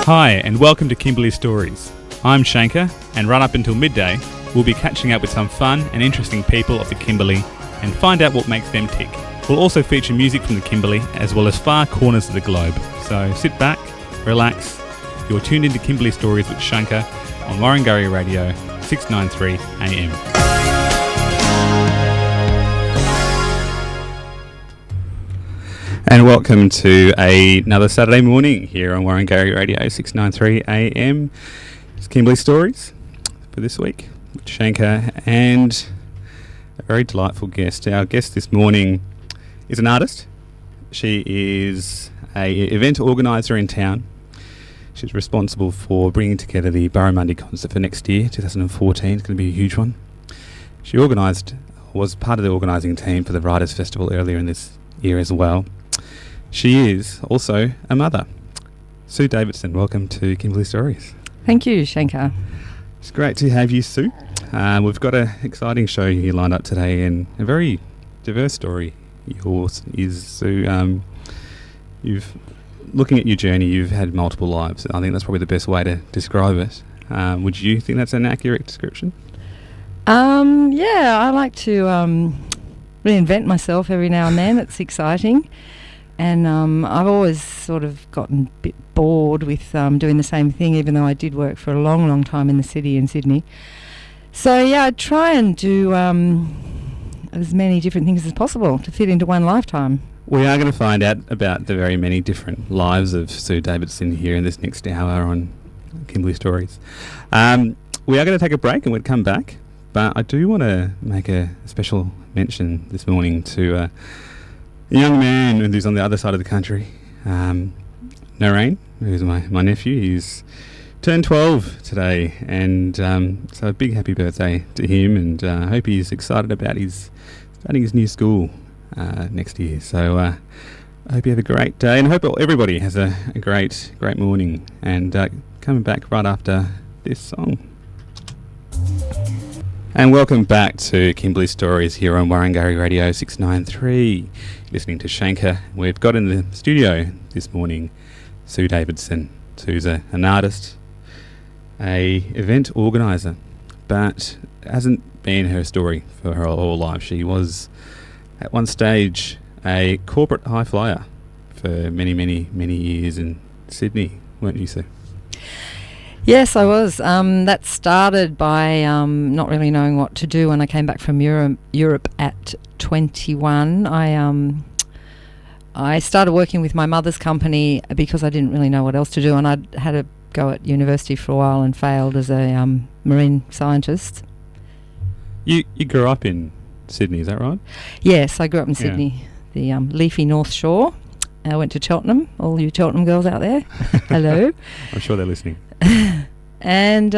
Hi, and welcome to Kimberley Stories. I'm Shanker, and right up until midday, we'll be catching up with some fun and interesting people of the Kimberley and find out what makes them tick. We'll also feature music from the Kimberley as well as far corners of the globe. So sit back, relax. You're tuned into Kimberley Stories with Shanker on Warringah Radio, 693 AM. And welcome to another Saturday morning here on Warringah Radio 693 AM. It's Kimberley Stories for this week with Shanker and a very delightful guest. Our guest this morning is an artist. She is an event organiser in town. She's responsible for bringing together the Barramundi concert for next year, 2014. It's going to be a huge one. She was part of the organising team for the Writers' Festival earlier in this year as well. She is also a mother. Sue Davidson, welcome to Kimberley Stories. Thank you, Shanker. It's great to have you, Sue. We've got an exciting show here lined up today and a very diverse story. Yours is, Sue. Looking at your journey, you've had multiple lives. I think that's probably the best way to describe it. Would you think that's an accurate description? Yeah, I like to reinvent myself every now and then. It's exciting. And I've always sort of gotten a bit bored with doing the same thing, even though I did work for a long, long time in the city in Sydney. So, yeah, I try and do as many different things as possible to fit into one lifetime. We are going to find out about the very many different lives of Sue Davidson here in this next hour on Kimberley Stories. We are going to take a break and we'll come back, but I do want to make a special mention this morning to a young man who's on the other side of the country, Narain, who's my nephew. He's turned 12 today, and so a big happy birthday to him, and I hope he's excited about starting his new school next year. So I hope you have a great day, and I hope everybody has a great morning, and coming back right after this song. And welcome back to Kimberley Stories here on Warringah Radio 693. Listening to Shanker. We've got in the studio this morning Sue Davidson. Sue's an artist, a event organiser, but it hasn't been her story for her whole life. She was at one stage a corporate high flyer for many, many, many years in Sydney, weren't you, Sue? Yes, I was. That started by not really knowing what to do when I came back from Europe at 21. I started working with my mother's company because I didn't really know what else to do, and I'd had a go at university for a while and failed as a marine scientist. You grew up in Sydney, is that right? Yes, I grew up in Sydney, the leafy North Shore. I went to Cheltenham, all you Cheltenham girls out there. Hello. I'm sure they're listening. And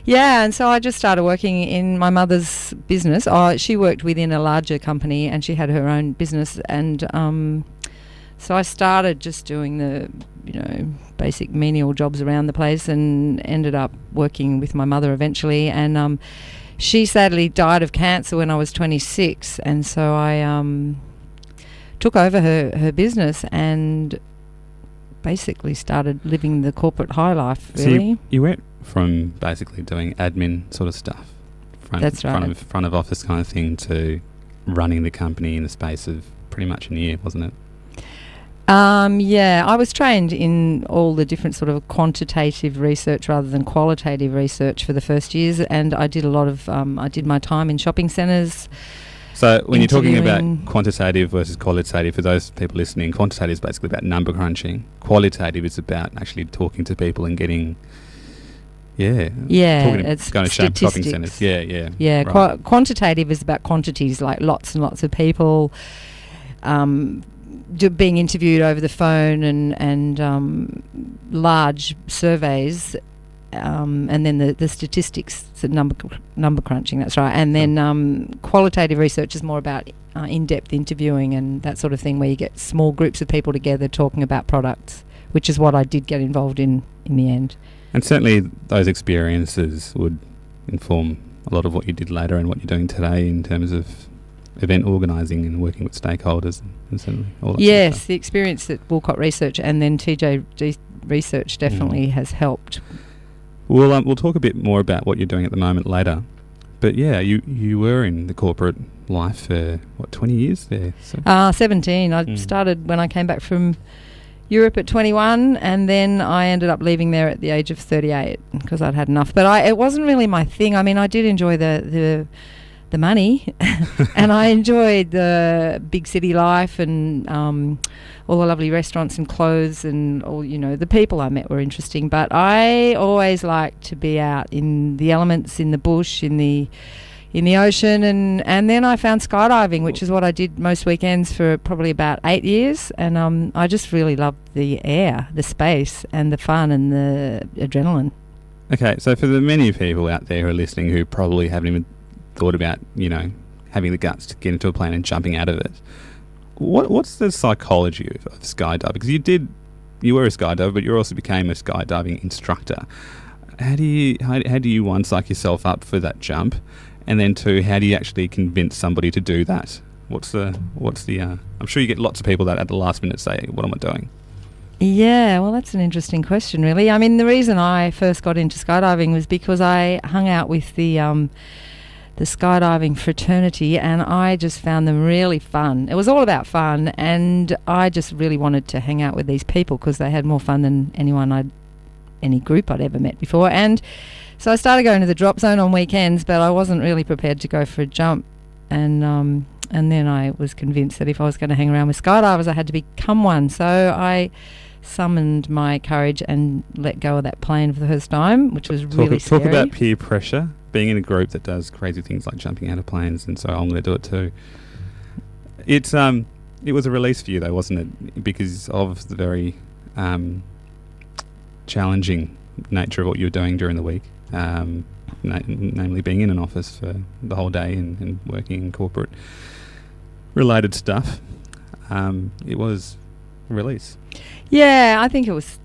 and so I just started working in my mother's business. She worked within a larger company and she had her own business, and so I started just doing the basic menial jobs around the place and ended up working with my mother eventually, and she sadly died of cancer when I was 26, and so I took over her business and basically started living the corporate high life, really. So you went from basically doing admin sort of stuff, That's right. front of office kind of thing, to running the company in the space of pretty much a year, wasn't it? I was trained in all the different sort of quantitative research rather than qualitative research for the first years, and I did a lot of, I did my time in shopping centres. So when you're talking about quantitative versus qualitative, for those people listening, quantitative is basically about number crunching. Qualitative is about actually talking to people and getting, it's going to shopping centres. Yeah, right. Quantitative is about quantities, like lots and lots of people being interviewed over the phone and large surveys. And then the statistics, the number crunching, that's right. And then qualitative research is more about in-depth interviewing and that sort of thing, where you get small groups of people together talking about products, which is what I did get involved in the end. And certainly those experiences would inform a lot of what you did later and what you're doing today in terms of event organising and working with stakeholders and certainly all that. Yes, sort of stuff. The experience at Walcott Research and then TJ research definitely has helped. We'll talk a bit more about what you're doing at the moment later. But yeah, you were in the corporate life for, 20 years there? So. 17. I started when I came back from Europe at 21, and then I ended up leaving there at the age of 38 because I'd had enough. But it wasn't really my thing. I mean, I did enjoy the money and I enjoyed the big city life and all the lovely restaurants and clothes and all, the people I met were interesting, but I always liked to be out in the elements, in the bush, in the ocean, and then I found skydiving, which is what I did most weekends for probably about 8 years, and I just really loved the air, the space and the fun and the adrenaline. Okay, so for the many people out there who are listening who probably haven't even thought about, having the guts to get into a plane and jumping out of it, what's the psychology of skydiving? Because you were a skydiver, but you also became a skydiving instructor. How do you one, psych yourself up for that jump, and then two, how do you actually convince somebody to do that? What's the I'm sure you get lots of people that at the last minute say, what am I doing? Yeah, well, that's an interesting question, really. I mean, the reason I first got into skydiving was because I hung out with the skydiving fraternity, and I just found them really fun. It was all about fun, and I just really wanted to hang out with these people because they had more fun than any group I'd ever met before. And so I started going to the drop zone on weekends, but I wasn't really prepared to go for a jump. And then I was convinced that if I was going to hang around with skydivers, I had to become one. So I summoned my courage and let go of that plane for the first time, which was really scary. Talk about peer pressure. Being in a group that does crazy things like jumping out of planes, and so I'm going to do it too. It was a release for you though, wasn't it? Because of the very challenging nature of what you were doing during the week, namely being in an office for the whole day and working in corporate related stuff. It was a release. Yeah, I think it was.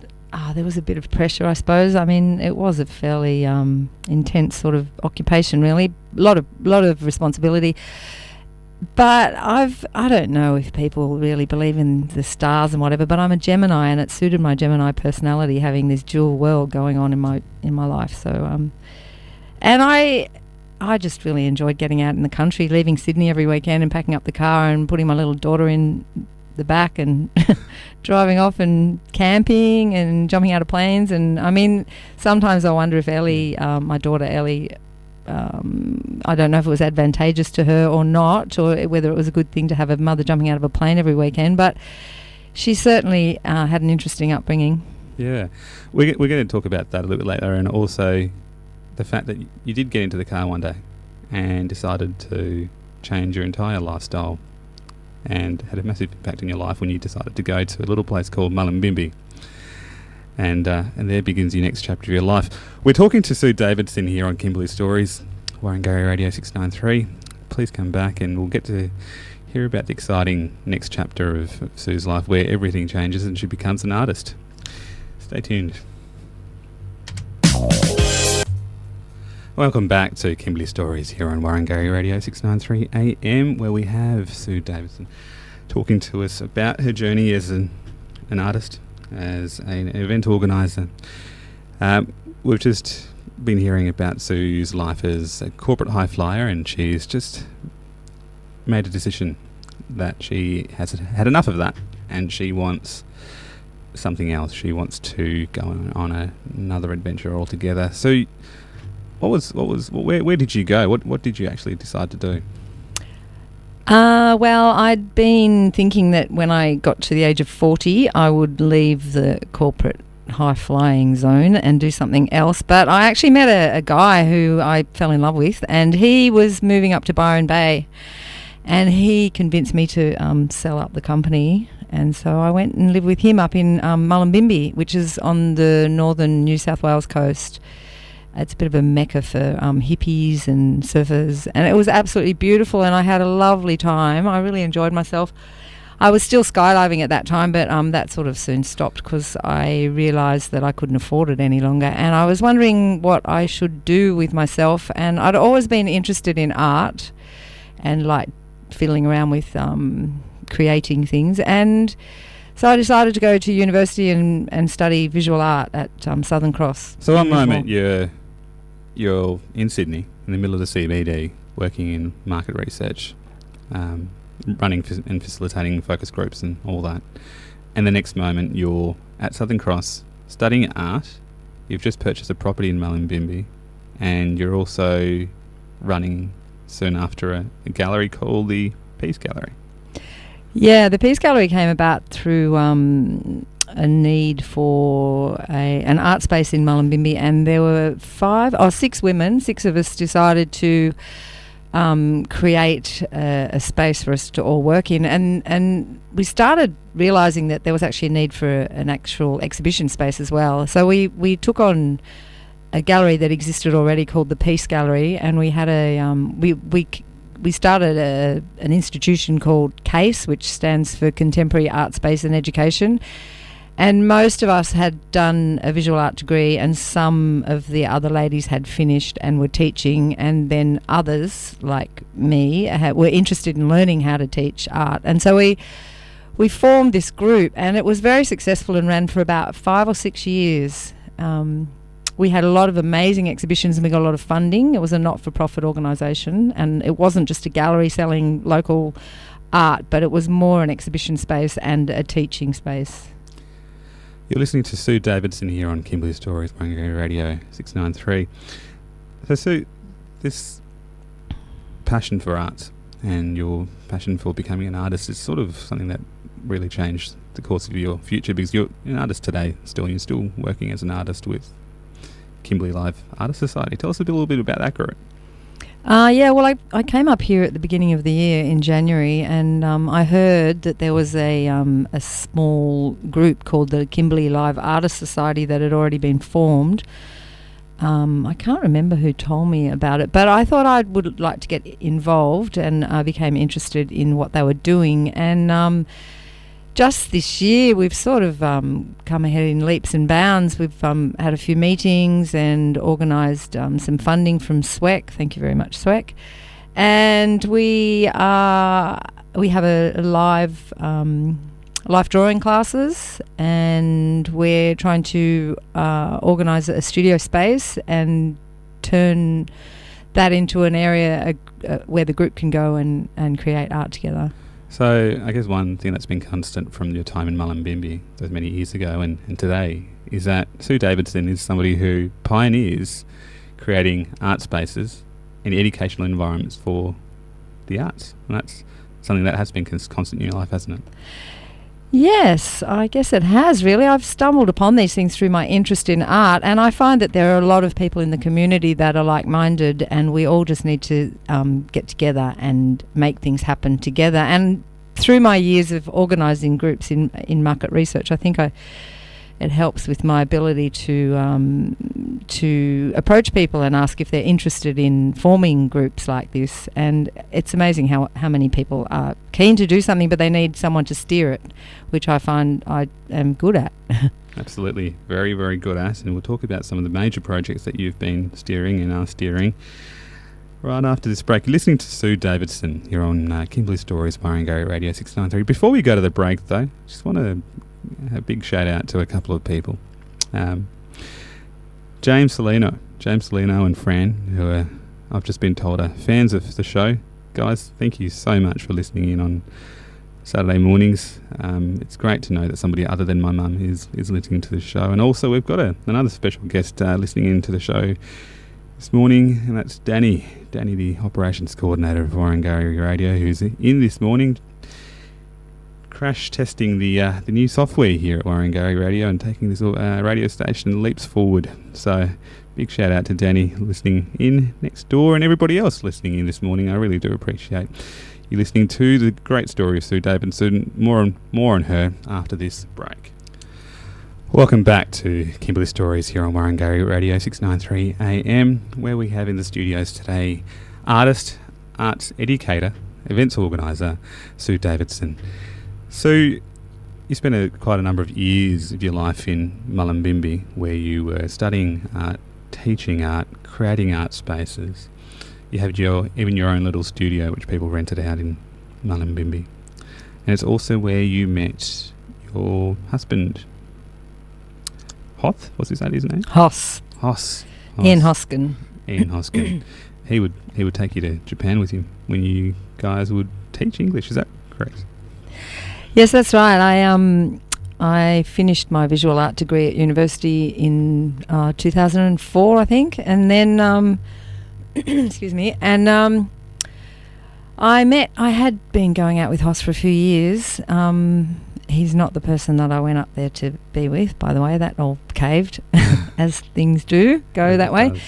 There was a bit of pressure, I suppose. I mean, it was a fairly intense sort of occupation, really. A lot of responsibility. But I don't know if people really believe in the stars and whatever, but I'm a Gemini, and it suited my Gemini personality having this dual world going on in my life. So, and I just really enjoyed getting out in the country, leaving Sydney every weekend and packing up the car and putting my little daughter in the back and driving off and camping and jumping out of planes. And I mean, sometimes I wonder if Ellie, my daughter Ellie, I don't know if it was advantageous to her or not, or whether it was a good thing to have a mother jumping out of a plane every weekend, but she certainly had an interesting upbringing. Yeah, we're going to talk about that a little bit later, and also the fact that you did get into the car one day and decided to change your entire lifestyle, and had a massive impact on your life when you decided to go to a little place called Mullumbimby. And there begins your next chapter of your life. We're talking to Sue Davidson here on Kimberley Stories, Warringah Radio 693. Please come back and we'll get to hear about the exciting next chapter of Sue's life where everything changes and she becomes an artist. Stay tuned. Welcome back to Kimberley Stories here on Warringah Radio 693 AM, where we have Sue Davidson talking to us about her journey as an artist, as an event organiser. We've just been hearing about Sue's life as a corporate high flyer, and she's just made a decision that she has had enough of that and she wants something else. She wants to go on another adventure altogether. So where did you go? What did you actually decide to do? Well, I'd been thinking that when I got to the age of 40, I would leave the corporate high-flying zone and do something else. But I actually met a guy who I fell in love with, and he was moving up to Byron Bay, and he convinced me to sell up the company. And so I went and lived with him up in Mullumbimby, which is on the northern New South Wales coast. It's a bit of a mecca for hippies and surfers, and it was absolutely beautiful, and I had a lovely time. I really enjoyed myself. I was still skydiving at that time, but that sort of soon stopped because I realised that I couldn't afford it any longer, and I was wondering what I should do with myself. And I'd always been interested in art and like fiddling around with creating things, and So I decided to go to university and study visual art at Southern Cross. So one moment you're in Sydney, in the middle of the CBD, working in market research, running and facilitating focus groups and all that. And the next moment you're at Southern Cross studying art. You've just purchased a property in Mullumbimby, and you're also running soon after a gallery called the Peace Gallery. Yeah, the Peace Gallery came about through a need for an art space in Mullumbimby, and there were 6 women. 6 of us decided to create a space for us to all work in, and we started realising that there was actually a need for an actual exhibition space as well. So we took on a gallery that existed already called the Peace Gallery, and we had we started an institution called CASE, which stands for Contemporary Art Space and Education. And most of us had done a visual art degree, and some of the other ladies had finished and were teaching, and then others, like me, were interested in learning how to teach art. And so we formed this group, and it was very successful and ran for about 5 or 6 years. We had a lot of amazing exhibitions, and we got a lot of funding. It was a not-for-profit organisation, and it wasn't just a gallery selling local art, but it was more an exhibition space and a teaching space. You're listening to Sue Davidson here on Kimberley Stories, Warringah Radio 693. So Sue, this passion for art and your passion for becoming an artist is sort of something that really changed the course of your future, because you're an artist today still. You're still working as an artist with Kimberley Live Artist Society. Tell us a little bit about that group. I came up here at the beginning of the year in January, and I heard that there was a small group called the Kimberley Live Artist Society that had already been formed. I can't remember who told me about it, but I thought I would like to get involved, and I became interested in what they were doing. And just this year, we've sort of come ahead in leaps and bounds. We've had a few meetings and organised some funding from SWEC. Thank you very much, SWEC. And we have a live drawing classes, and we're trying to organise a studio space and turn that into an area where the group can go and create art together. So I guess one thing that's been constant from your time in Mullumbimby those many years ago and today is that Sue Davidson is somebody who pioneers creating art spaces and educational environments for the arts. And that's something that has been constant in your life, hasn't it? Yes, I guess it has, really. I've stumbled upon these things through my interest in art, and I find that there are a lot of people in the community that are like-minded, and we all just need to get together and make things happen together. And through my years of organising groups in market research, I think it helps with my ability to approach people and ask if they're interested in forming groups like this. And it's amazing how many people are keen to do something, but they need someone to steer it, which I find I am good at. Absolutely. Very, very good at. And we'll talk about some of the major projects that you've been steering and are steering right after this break. You're listening to Sue Davidson here on Kimberley Stories, Warringah Radio 693. Before we go to the break, though, just want to a big shout out to a couple of people. James Salino and Fran, who are, I've just been told, are fans of the show. Guys, thank you so much for listening in on Saturday mornings. It's great to know that somebody other than my mum is listening to the show. And also we've got another special guest listening in to the show this morning, and that's Danny, the operations coordinator of Warringah Radio, who's in this morning crash testing the new software here at Warringah Radio and taking this radio station leaps forward. So big shout out to Danny listening in next door, and everybody else listening in this morning. I really do appreciate you listening to the great story of Sue Davidson. More on her after this break. Welcome back to Kimberley Stories here on Warringah Radio 693 AM, where we have in the studios today artist, arts educator, events organiser, Sue Davidson. So you spent quite a number of years of your life in Mullumbimby, where you were studying art, teaching art, creating art spaces. You have even your own little studio which people rented out in Mullumbimby. And it's also where you met your husband, Hoth, what's his name? Hoss. Ian Hoskin. Ian Hoskin. He would take you to Japan with him when you guys would teach English. Is that correct? Yes, that's right. I finished my visual art degree at university in 2004, I think, and then excuse me, and I had been going out with Hoss for a few years. He's not the person that I went up there to be with, by the way. That all caved, as things do go that way.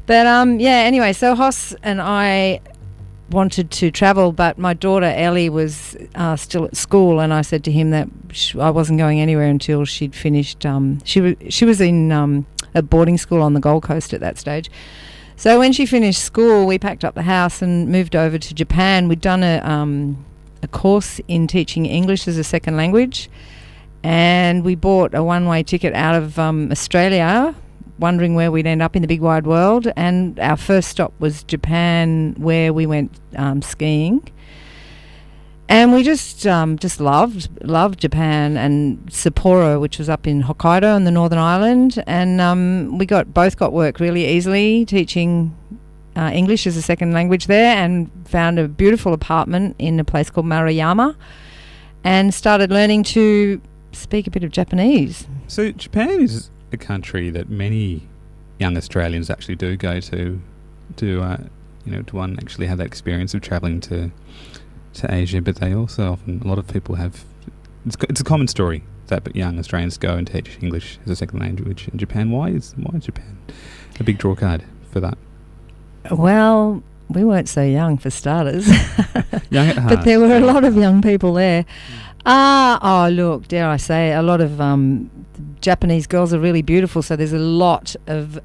But anyway, so Hoss and I wanted to travel, but my daughter Ellie was still at school, and I said to him that I wasn't going anywhere until she'd finished. She was in a boarding school on the Gold Coast at that stage. So when she finished school, we packed up the house and moved over to Japan. We'd done a course in teaching English as a second language, and we bought a one-way ticket out of Australia, wondering where we'd end up in the big wide world. And our first stop was Japan, where we went skiing. And we just loved Japan, and Sapporo, which was up in Hokkaido on the Northern Island. And we both got work really easily teaching English as a second language there, and found a beautiful apartment in a place called Maruyama, and started learning to speak a bit of Japanese. So Japan is a country that many young Australians actually do go to actually have that experience of travelling to Asia, but they also often, a lot of people have, it's a common story that young Australians go and teach English as a second language in Japan. Why is Japan a big draw card for that? Well, we weren't so young for starters. Young at heart. But there were a lot of young people there. Look, dare I say, a lot of Japanese girls are really beautiful, so there's a lot of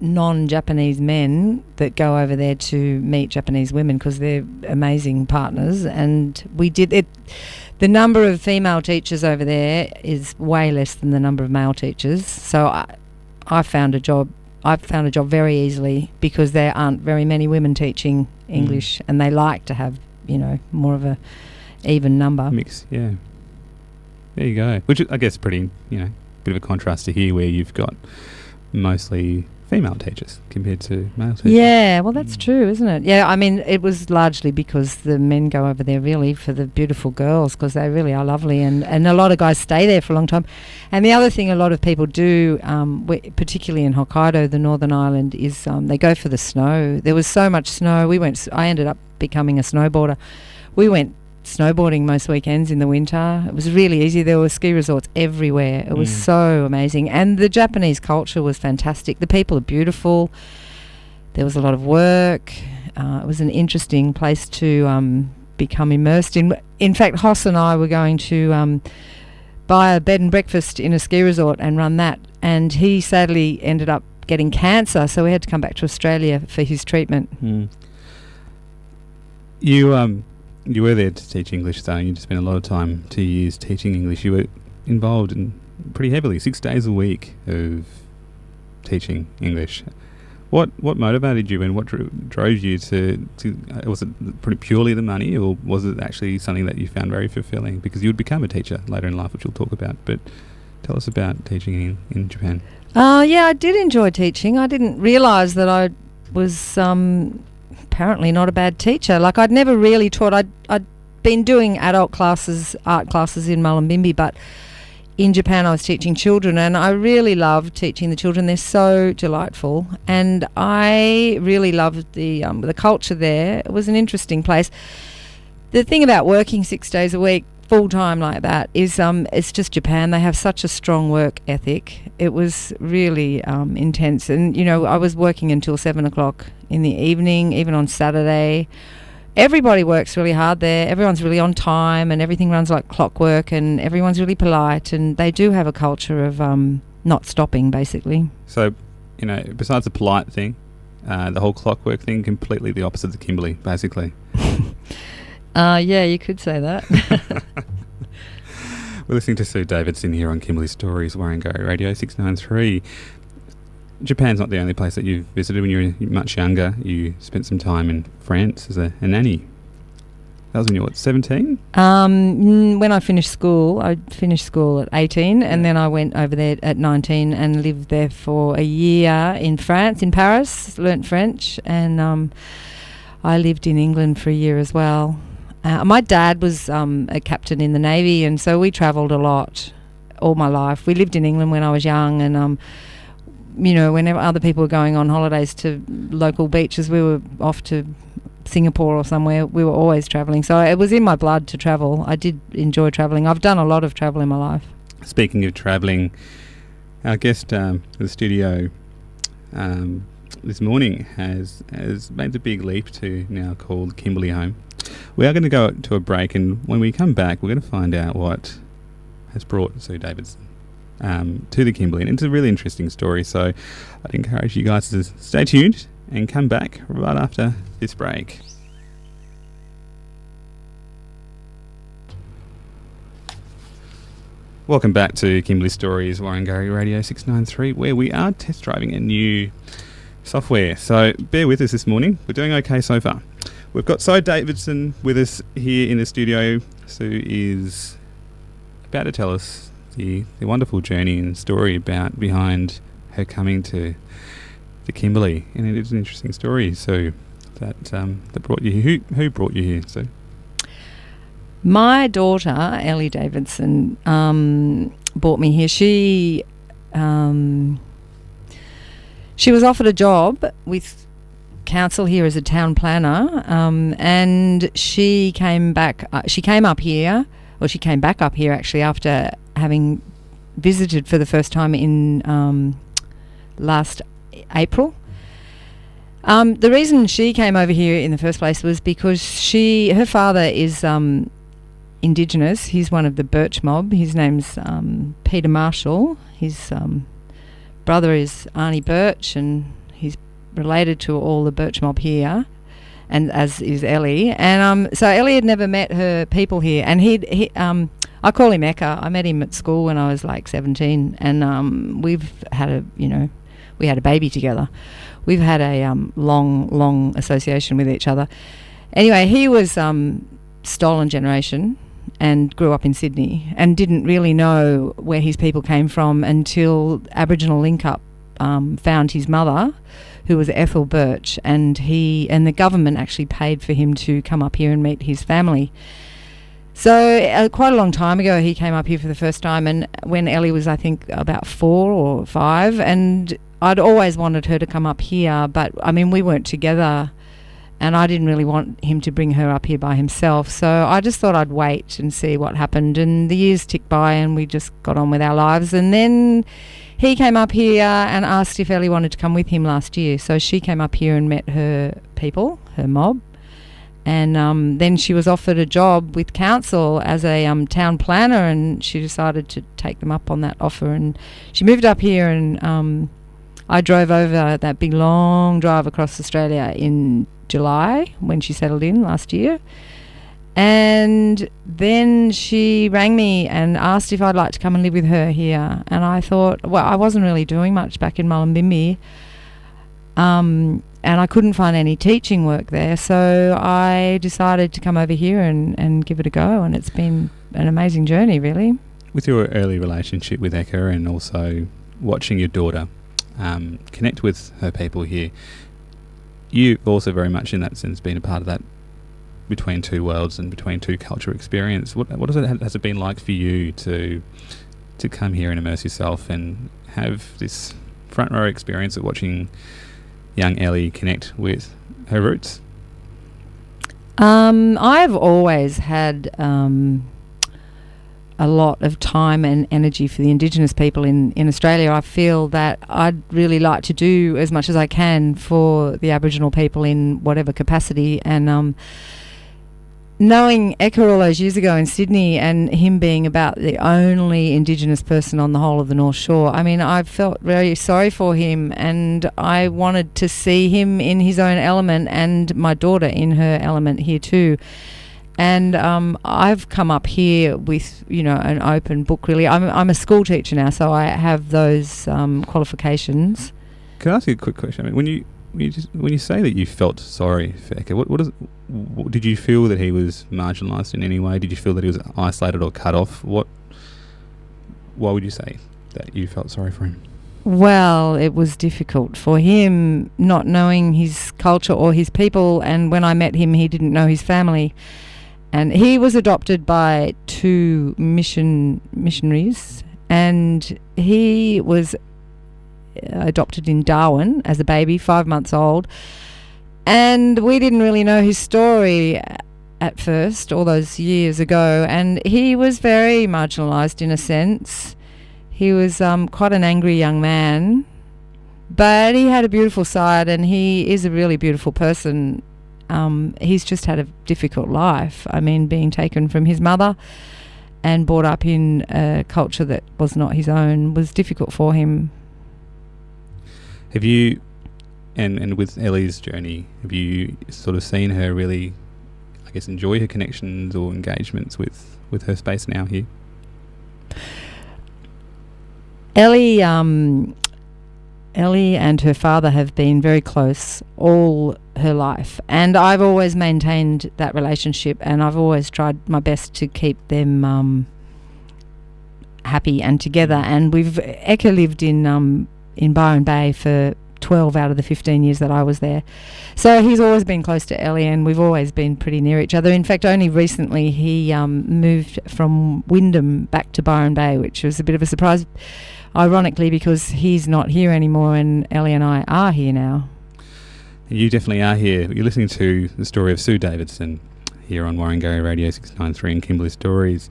non-Japanese men that go over there to meet Japanese women because they're amazing partners. And we did it. The number of female teachers over there is way less than the number of male teachers. So I found a job very easily because there aren't very many women teaching English, and they like to have, more of a even number. Mix, yeah. There you go. Which I guess pretty, bit of a contrast to here, where you've got mostly female teachers compared to male teachers. Yeah, well, that's true, isn't it? Yeah, I mean, it was largely because the men go over there really for the beautiful girls, because they really are lovely, and a lot of guys stay there for a long time. And the other thing a lot of people do, particularly in Hokkaido, the Northern Island, is they go for the snow. There was so much snow. I ended up becoming a snowboarder. We went snowboarding most weekends in the winter. It was really easy. There were ski resorts everywhere. It was so amazing. And the Japanese culture was fantastic. The people are beautiful. There was a lot of work. It was an interesting place to become immersed in. In fact, Hoss and I were going to buy a bed and breakfast in a ski resort and run that. And he sadly ended up getting cancer, so we had to come back to Australia for his treatment. You were there to teach English, though, and you spent a lot of time, 2 years, teaching English. You were involved in pretty heavily, 6 days a week of teaching English. What motivated you, and what drove you to was it pretty purely the money, or was it actually something that you found very fulfilling? Because you would become a teacher later in life, which we'll talk about. But tell us about teaching in Japan. Yeah, I did enjoy teaching. I didn't realise that I was apparently not a bad teacher. Like, I'd never really taught. I'd been doing adult classes, art classes in Mullumbimby, but in Japan I was teaching children, and I really loved teaching the children. They're so delightful, and I really loved the culture there. It was an interesting place. The thing about working 6 days a week full time like that is it's just Japan. They have such a strong work ethic. It was really intense, and I was working until 7 o'clock in the evening, even on Saturday. Everybody works really hard there. Everyone's really on time, and everything runs like clockwork, and everyone's really polite, and they do have a culture of not stopping, basically. So, besides the polite thing, the whole clockwork thing, completely the opposite of the Kimberley, basically. Yeah, you could say that. We're listening to Sue Davidson here on Kimberley Stories, Warringah Radio 693. Japan's not the only place that you've visited. When you were much younger, you spent some time in France as a nanny. That was when you were, 17? When I finished school at 18, and then I went over there at 19 and lived there for a year in France, in Paris, learnt French, and I lived in England for a year as well. My dad was a captain in the Navy, and so we travelled a lot all my life. We lived in England when I was young, and whenever other people were going on holidays to local beaches, we were off to Singapore or somewhere. We were always travelling, so it was in my blood to travel. I did enjoy travelling. I've done a lot of travel in my life. Speaking of travelling, our guest at the studio this morning has made the big leap to now call Kimberley home. We are going to go to a break, and when we come back, we're going to find out what has brought Sue Davidson to the Kimberley. And it's a really interesting story, so I'd encourage you guys to stay tuned and come back right after this break. Welcome back to Kimberley Stories, Warringah Radio 693, where we are test driving a new software. So bear with us this morning. We're doing okay so far. We've got Sue Davidson with us here in the studio. Sue is about to tell us the wonderful journey and story behind her coming to Kimberley, and it is an interesting story. So that brought you here. Who brought you here? So my daughter Ellie Davidson brought me here. She was offered a job with council here as a town planner, and she came back up here actually after having visited for the first time in last April. The reason she came over here in the first place was because her father is Indigenous. He's one of the Birch mob. His name's Peter Marshall. His brother is Arnie Birch, and he's related to all the Birch mob here, and as is Ellie. And so Ellie had never met her people here, and I call him Eka. I met him at school when I was like 17, and we've had we had a baby together. We've had a long association with each other. Anyway, he was stolen generation and grew up in Sydney and didn't really know where his people came from until Aboriginal Link Up found his mother, who was Ethel Birch, and the government actually paid for him to come up here and meet his family. So quite a long time ago, he came up here for the first time, and when Ellie was, I think, about 4 or 5, and I'd always wanted her to come up here, but I mean, we weren't together, and I didn't really want him to bring her up here by himself. So I just thought I'd wait and see what happened, and the years ticked by, and we just got on with our lives. And then he came up here and asked if Ellie wanted to come with him last year. So she came up here and met her people, her mob, and then she was offered a job with council as a town planner, and she decided to take them up on that offer, and she moved up here, and I drove over that big long drive across Australia in July when she settled in last year. And then she rang me and asked if I'd like to come and live with her here. And I thought, well, I wasn't really doing much back in Mullumbimby, and I couldn't find any teaching work there. So I decided to come over here and give it a go. And it's been an amazing journey, really. With your early relationship with Eka and also watching your daughter connect with her people here, you've also very much in that sense been a part of that between two worlds and between two culture experience. What has it been like for you to come here and immerse yourself and have this front row experience of watching young Ellie connect with her roots? I've always had a lot of time and energy for the Indigenous people in Australia. I feel that I'd really like to do as much as I can for the Aboriginal people in whatever capacity. And knowing Eka all those years ago in Sydney and him being about the only Indigenous person on the whole of the North Shore, I mean, I felt very sorry for him, and I wanted to see him in his own element and my daughter in her element here too. And I've come up here with, an open book, really. I'm a school teacher now, so I have those qualifications. Can I ask you a quick question? I mean, when you say that you felt sorry for Eka, what did you feel that he was marginalised in any way? Did you feel that he was isolated or cut off? Why would you say that you felt sorry for him? Well, it was difficult for him, not knowing his culture or his people, and when I met him, he didn't know his family. And he was adopted by two missionaries, and he was adopted in Darwin as a baby, 5 months old. And we didn't really know his story at first, all those years ago. And he was very marginalised in a sense. He was quite an angry young man, but he had a beautiful side, and he is a really beautiful person. He's just had a difficult life. I mean, being taken from his mother and brought up in a culture that was not his own was difficult for him. Have you, and with Ellie's journey, have you sort of seen her really, I guess, enjoy her connections or engagements with her space now here? Ellie and her father have been very close all her life, and I've always maintained that relationship, and I've always tried my best to keep them happy and together. And Eka lived in Byron Bay for 12 out of the 15 years that I was there. So he's always been close to Ellie, and we've always been pretty near each other. In fact, only recently he moved from Wyndham back to Byron Bay, which was a bit of a surprise, ironically, because he's not here anymore and Ellie and I are here now. You definitely are here. You're listening to the story of Sue Davidson here on Warringah Radio 693 and Kimberley Stories.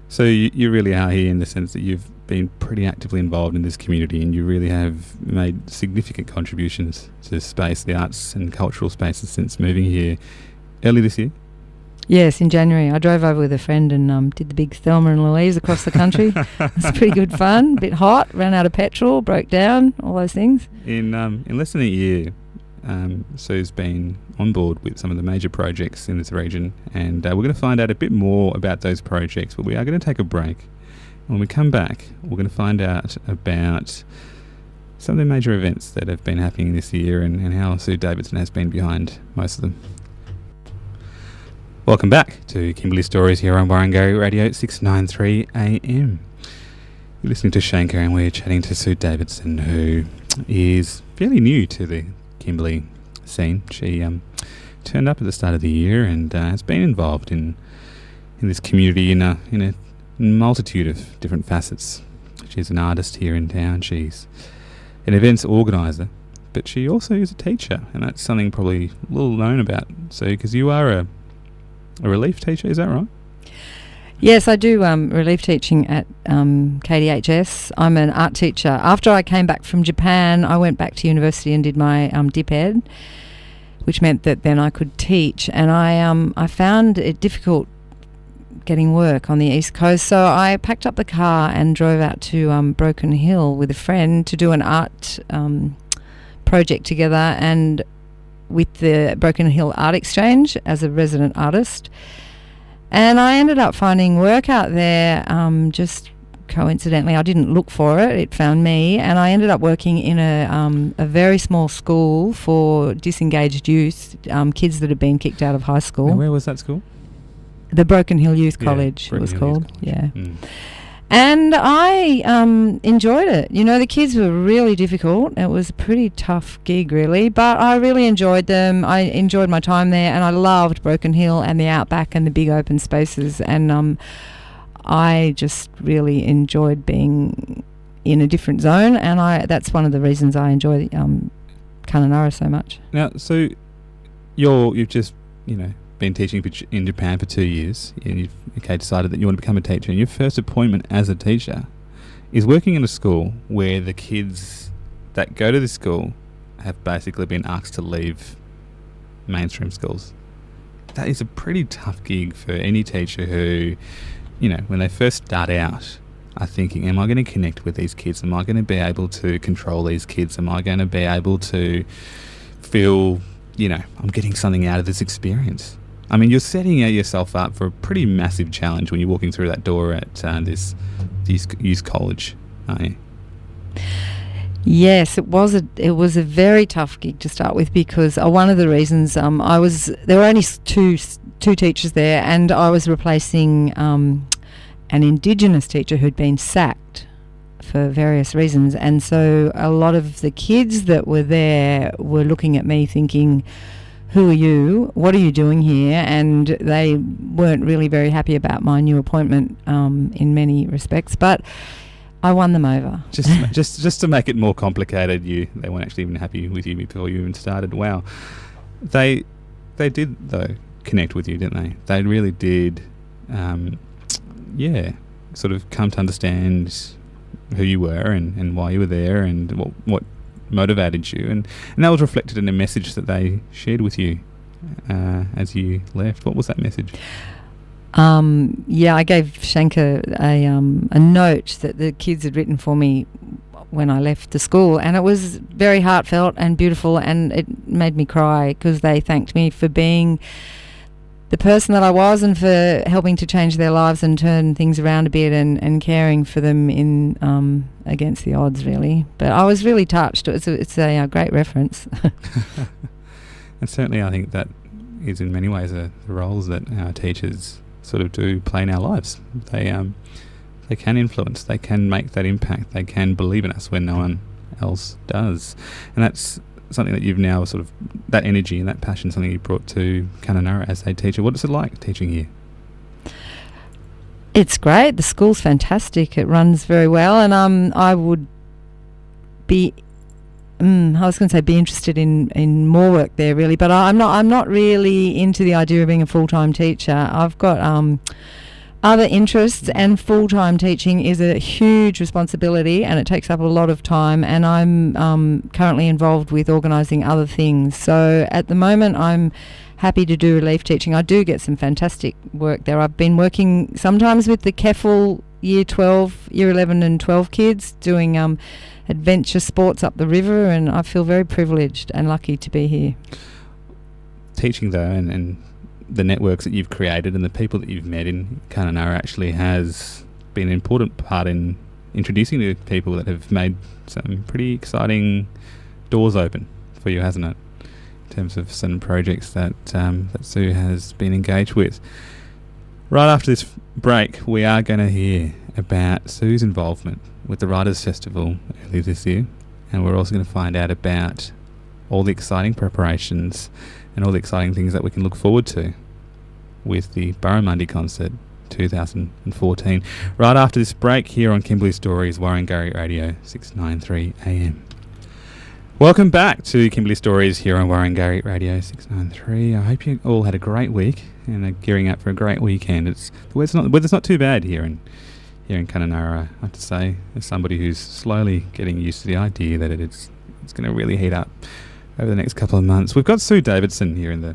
So you really are here in the sense that you've been pretty actively involved in this community, and you really have made significant contributions to the space, the arts and cultural spaces since moving here early this year. Yes, in January. I drove over with a friend and did the big Thelma and Louise across the country. It was pretty good fun. A bit hot, ran out of petrol, broke down, all those things. In less than a year, Sue's been on board with some of the major projects in this region, and we're going to find out a bit more about those projects, but we are going to take a break. When we come back, we're going to find out about some of the major events that have been happening this year and how Sue Davidson has been behind most of them. Welcome back to Kimberley Stories here on Warringah Radio 693 AM. You're listening to Shanker, and we're chatting to Sue Davidson, who is fairly new to the Kimberley scene. She turned up at the start of the year and has been involved in this community in a multitude of different facets. She's an artist here in town. She's an events organiser, but she also is a teacher, and that's something probably a little known about, Sue, because you are a relief teacher, is that right? Yes, I do relief teaching at KDHS. I'm an art teacher. After I came back from Japan, I went back to university and did my DipEd, which meant that then I could teach. And I found it difficult getting work on the East Coast, so I packed up the car and drove out to Broken Hill with a friend to do an art project together, and with the Broken Hill Art Exchange as a resident artist. And I ended up finding work out there just coincidentally. I didn't look for it, it found me, and I ended up working in a very small school for disengaged youth, kids that had been kicked out of high school. And where was that school? The Broken Hill Youth College, it was called. Yeah. Mm. And I enjoyed it. You know, the kids were really difficult. It was a pretty tough gig, really, but I really enjoyed them. I enjoyed my time there, and I loved Broken Hill and the outback and the big open spaces. And I just really enjoyed being in a different zone, and that's one of the reasons I enjoy Kununurra so much. Now, so you've just, been teaching in Japan for 2 years, and you've decided that you want to become a teacher, and your first appointment as a teacher is working in a school where the kids that go to this school have basically been asked to leave mainstream schools. That is a pretty tough gig for any teacher who, when they first start out, are thinking, am I going to connect with these kids? Am I going to be able to control these kids? Am I going to be able to feel, I'm getting something out of this experience? I mean, you're setting yourself up for a pretty massive challenge when you're walking through that door at this youth college, aren't you? Yes, it was a very tough gig to start with because one of the reasons there were only two teachers there, and I was replacing an Indigenous teacher who'd been sacked for various reasons, and so a lot of the kids that were there were looking at me thinking, who are you? What are you doing here? And they weren't really very happy about my new appointment in many respects, but I won them over. Just to make it more complicated, they weren't actually even happy with you before you even started. Wow. They did, though, connect with you, didn't they? They really did, sort of come to understand who you were and why you were there and what motivated you. And that was reflected in a message that they shared with you as you left. What was that message? I gave Shanker a note that the kids had written for me when I left the school, and it was very heartfelt and beautiful, and it made me cry because they thanked me for being the person that I was and for helping to change their lives and turn things around a bit and caring for them in against the odds, really. But I was really touched. It's a great reference. And certainly I think that is in many ways the roles that our teachers sort of do play in our lives. They can influence, they can make that impact, they can believe in us when no one else does. And that's something that you've now sort of, that energy and that passion, something you brought to Kununurra as a teacher. What is it like teaching here? It's great. The school's fantastic. It runs very well, and I would be be interested in more work there, really, but I'm not really into the idea of being a full-time teacher. I've got other interests, and full-time teaching is a huge responsibility, and it takes up a lot of time, and I'm currently involved with organising other things. So at the moment I'm happy to do relief teaching. I do get some fantastic work there. I've been working sometimes with the Keffel Year 11 and 12 kids doing adventure sports up the river, and I feel very privileged and lucky to be here. Teaching, though, and the networks that you've created and the people that you've met in Kununurra actually has been an important part in introducing to people that have made some pretty exciting doors open for you, hasn't it? In terms of some projects that Sue has been engaged with. Right after this break, we are going to hear about Sue's involvement with the Writers' Festival earlier this year, and we're also going to find out about all the exciting preparations and all the exciting things that we can look forward to with the Barramundi Concert 2014. Right after this break here on Kimberley Stories, Warringah Radio 693 AM. Welcome back to Kimberley Stories here on Warringah Radio 693. I hope you all had a great week and are gearing up for a great weekend. The weather's not too bad here in Kununurra, I have to say, as somebody who's slowly getting used to the idea that it's going to really heat up over the next couple of months. We've got Sue Davidson here in the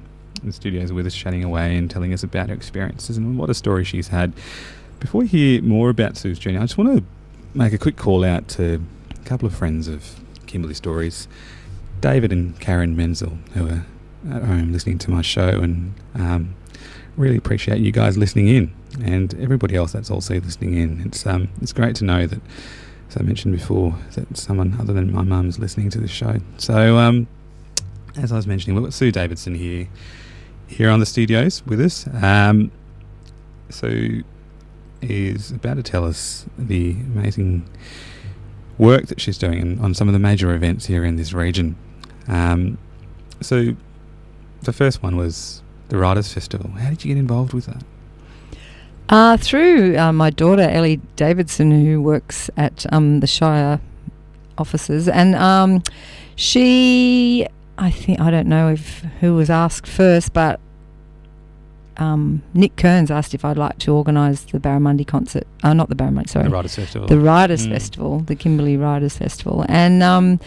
studios with us, chatting away and telling us about her experiences and what a story she's had. Before we hear more about Sue's journey, I just want to make a quick call out to a couple of friends of Kimberley Stories, David and Karen Menzel, who are at home listening to my show, and really appreciate you guys listening in, and everybody else that's also listening in. It's great to know that, as I mentioned before, that someone other than my mum's listening to the show. So as I was mentioning, we've got Sue Davidson here on the studios with us. Sue is about to tell us the amazing work that she's doing on some of the major events here in this region. So the first one was the Writers' Festival. How did you get involved with that? Through my daughter Ellie Davidson, who works at the Shire offices, and she, I don't know who was asked first, but Nick Kearns asked if I'd like to organise the Barramundi concert. Not the Barramundi, sorry. The Writers' Festival. The Writers' Festival, the Kimberley Writers' Festival. And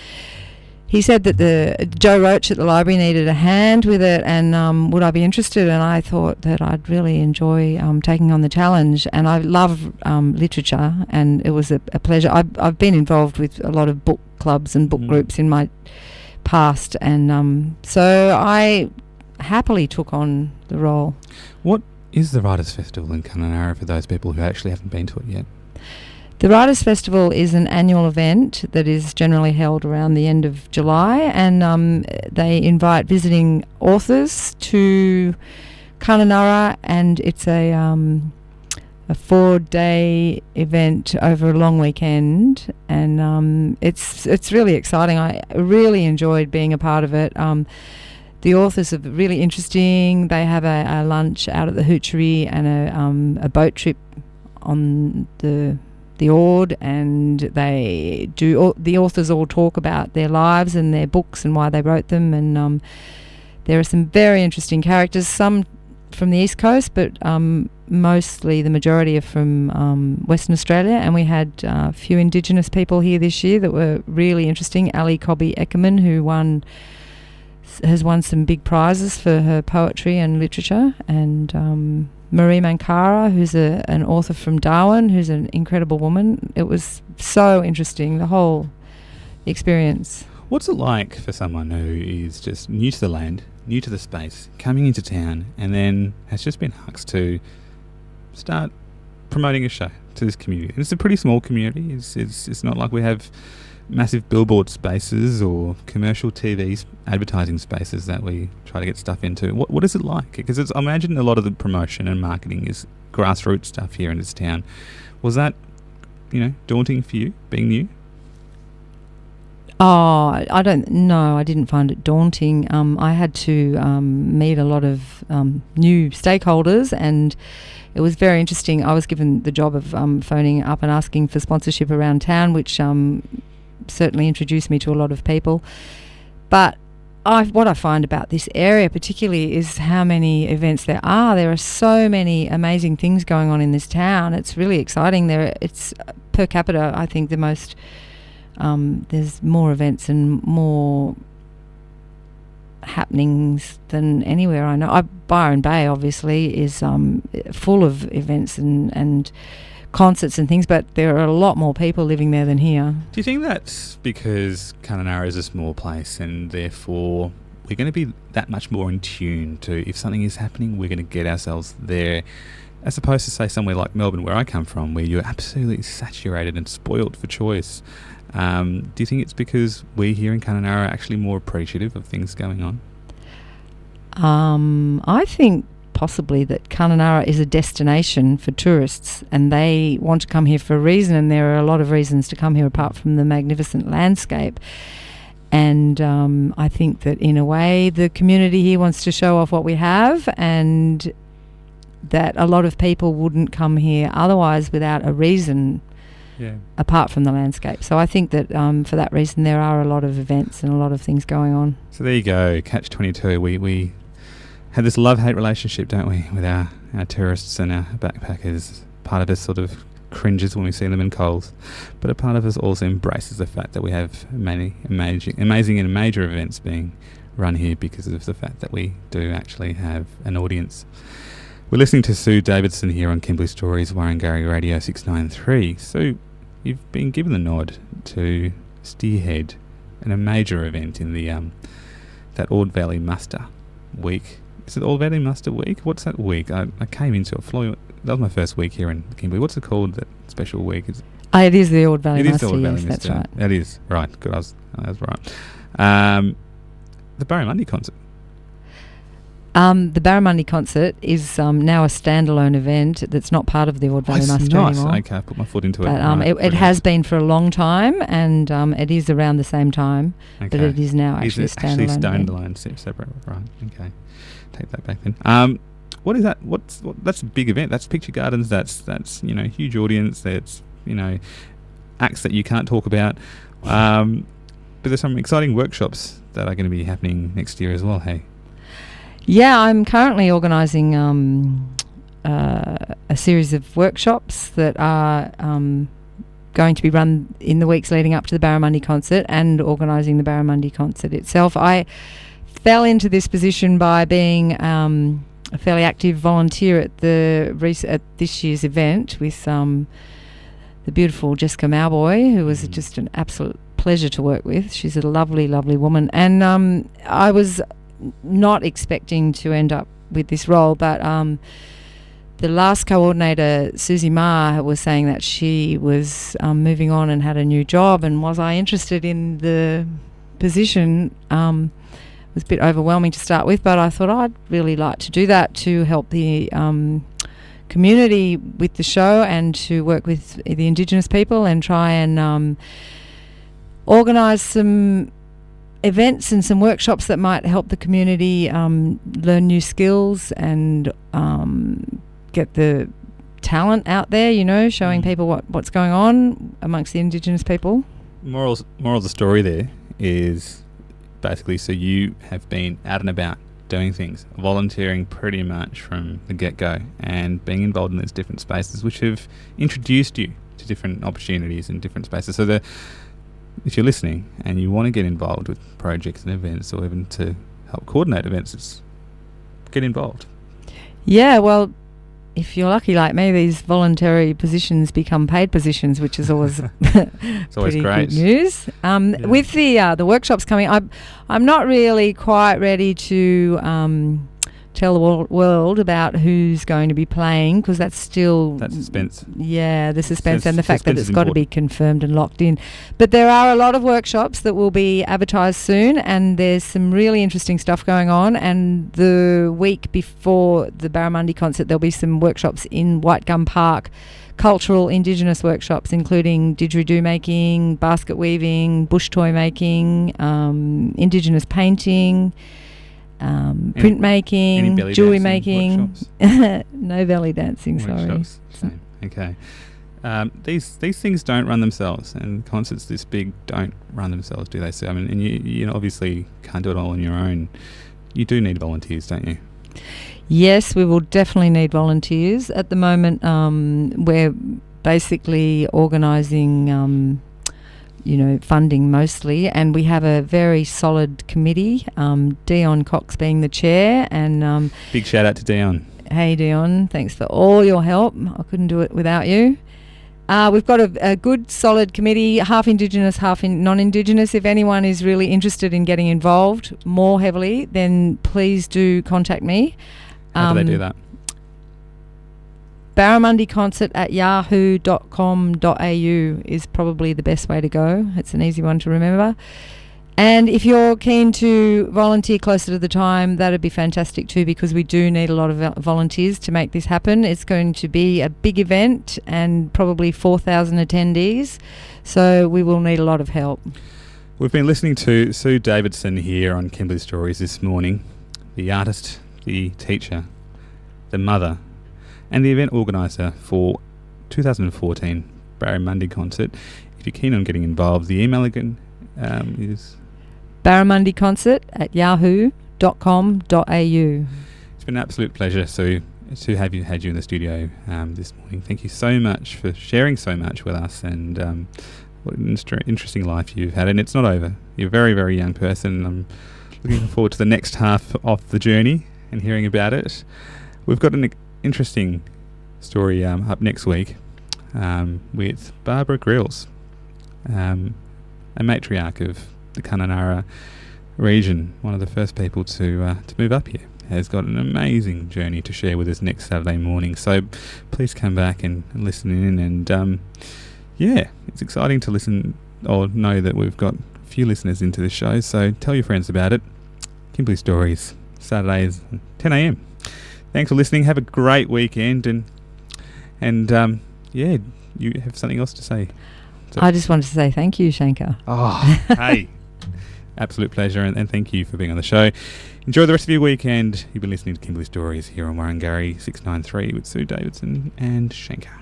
he said that Joe Roach at the library needed a hand with it, and would I be interested? And I thought that I'd really enjoy taking on the challenge. And I love literature, and it was a pleasure. I've been involved with a lot of book clubs and book groups in my past, and so I happily took on the role. What is the Writers' Festival in Kununurra for those people who actually haven't been to it yet? The Writers' Festival is an annual event that is generally held around the end of July, and they invite visiting authors to Kununurra, and it's a 4-day event over a long weekend, and it's really exciting. I really enjoyed being a part of it. The authors are really interesting. They have a lunch out at the Hoochery and a boat trip on the Ord, and the authors all talk about their lives and their books and why they wrote them, and there are some very interesting characters, some from the East Coast, but mostly the majority are from Western Australia, and we had a few Indigenous people here this year that were really interesting. Ali Cobby Eckerman, who has won some big prizes for her poetry and literature, and Marie Mankara, who's an author from Darwin, who's an incredible woman. It was so interesting, the whole experience. What's it like for someone who is just new to the land, new to the space, coming into town, and then has just been asked to start promoting a show to this community? And it's a pretty small community. It's not like we have massive billboard spaces or commercial TV advertising spaces that we try to get stuff into. What is it like? Because I imagine a lot of the promotion and marketing is grassroots stuff here in this town. Was that, daunting for you, being new? Oh, I don't know. I didn't find it daunting. I had to meet a lot of new stakeholders, and it was very interesting. I was given the job of phoning up and asking for sponsorship around town, which certainly introduced me to a lot of people. But what I find about this area particularly is how many events there are. There are so many amazing things going on in this town. It's really exciting. It's per capita, I think, the most... there's more events and more happenings than anywhere I know. Byron Bay, obviously, is full of events and concerts and things, but there are a lot more people living there than here. Do you think that's because Kununurra is a small place and therefore we're going to be that much more in tune to if something is happening, we're going to get ourselves there, as opposed to, say, somewhere like Melbourne, where I come from, where you're absolutely saturated and spoilt for choice? Do you think it's because we here in Kununurra are actually more appreciative of things going on? I think possibly that Kununurra is a destination for tourists, and they want to come here for a reason, and there are a lot of reasons to come here apart from the magnificent landscape. And I think that in a way the community here wants to show off what we have, and that a lot of people wouldn't come here otherwise without a reason. Yeah. Apart from the landscape. So I think that for that reason there are a lot of events and a lot of things going on. So there you go, Catch-22. We have this love-hate relationship, don't we, with our tourists and our backpackers. Part of us sort of cringes when we see them in Coles, but a part of us also embraces the fact that we have many amazing and major events being run here because of the fact that we do actually have an audience. We're listening to Sue Davidson here on Kimberley Stories, Warringah Radio 693. Sue, you've been given the nod to steerhead in a major event in the that Ord Valley Muster Week. Is it Ord Valley Muster Week? What's that week? I came into it. That was my first week here in Kimberley. What's it called, that special week? It is the Ord Valley Muster. It is the Ord Valley Muster. That's right. It is. Right. Good. I was right. The Barramundi concert. The Barramundi concert is now a standalone event that's not part of the Ord Valley Muster anymore. Okay, I put my foot into it. But it has been for a long time, and it is around the same time, but it is now actually a standalone. Separate. Right. Okay. Take that back then. What is that? That's a big event. That's Picture Gardens. That's huge audience. That's acts that you can't talk about. But there's some exciting workshops that are going to be happening next year as well. Hey. Yeah, I'm currently organising a series of workshops that are going to be run in the weeks leading up to the Barramundi concert, and organising the Barramundi concert itself. I fell into this position by being a fairly active volunteer at this year's event with the beautiful Jessica Mauboy, who was just an absolute pleasure to work with. She's a lovely, lovely woman, and I was not expecting to end up with this role, but the last coordinator, Susie Ma, was saying that she was moving on and had a new job, and was I interested in the position? It was a bit overwhelming to start with, but I thought I'd really like to do that to help the community with the show and to work with the Indigenous people and try and organise some events and some workshops that might help the community learn new skills and get the talent out there, you know, showing people what's going on amongst the Indigenous people. Moral of the story there is basically, so you have been out and about doing things, volunteering pretty much from the get-go and being involved in these different spaces which have introduced you to different opportunities in different spaces. So if you're listening and you want to get involved with projects and events, or even to help coordinate events, get involved. Yeah, well, if you're lucky like me, these voluntary positions become paid positions, which is always it's always pretty great good news. With the workshops coming, I'm not really quite ready to tell the world about who's going to be playing, because that's still... That suspense. Yeah, the suspense and the fact that it's got to be confirmed and locked in. But there are a lot of workshops that will be advertised soon, and there's some really interesting stuff going on. And the week before the Barramundi concert, there'll be some workshops in White Gum Park, cultural Indigenous workshops, including didgeridoo making, basket weaving, bush toy making, Indigenous painting... printmaking, jewellery making. No belly dancing, sorry. Same. Okay. These things don't run themselves, and concerts this big don't run themselves, do they? So, I mean, and you obviously can't do it all on your own. You do need volunteers, don't you? Yes, we will definitely need volunteers. At the moment, we're basically organising... funding mostly, and we have a very solid committee, Dion Cox being the chair, and big shout out to Dion. Hey Dion, thanks for all your help. I couldn't do it without you. We've got a good solid committee, half Indigenous, half non-Indigenous. If anyone is really interested in getting involved more heavily, then please do contact me. How do they do that? barramundiconcert@yahoo.com.au is probably the best way to go. It's an easy one to remember. And if you're keen to volunteer closer to the time, that'd be fantastic too, because we do need a lot of volunteers to make this happen. It's going to be a big event and probably 4,000 attendees, so we will need a lot of help. We've been listening to Sue Davidson here on Kimberley Stories this morning, the artist, the teacher, the mother, and the event organiser for 2014 Barramundi concert. If you're keen on getting involved, the email again is barramundiconcert@yahoo.com.au. It's been an absolute pleasure, Sue, to have had you in the studio this morning. Thank you so much for sharing so much with us, and what an interesting life you've had. And it's not over. You're a very, very young person. I'm looking forward to the next half of the journey and hearing about it. We've got an interesting story up next week with Barbara Grills, a matriarch of the Kununurra region, one of the first people to move up here. Has got an amazing journey to share with us next Saturday morning, so please come back and listen in. And it's exciting to listen or know that we've got a few listeners into the show, so tell your friends about it. Kimberley Stories, Saturdays 10 a.m. Thanks for listening. Have a great weekend, and you have something else to say. So I just wanted to say thank you, Shankar. Oh, hey, absolute pleasure, and thank you for being on the show. Enjoy the rest of your weekend. You've been listening to Kimberley Stories here on Warrangarri 693 with Sue Davidson and Shankar.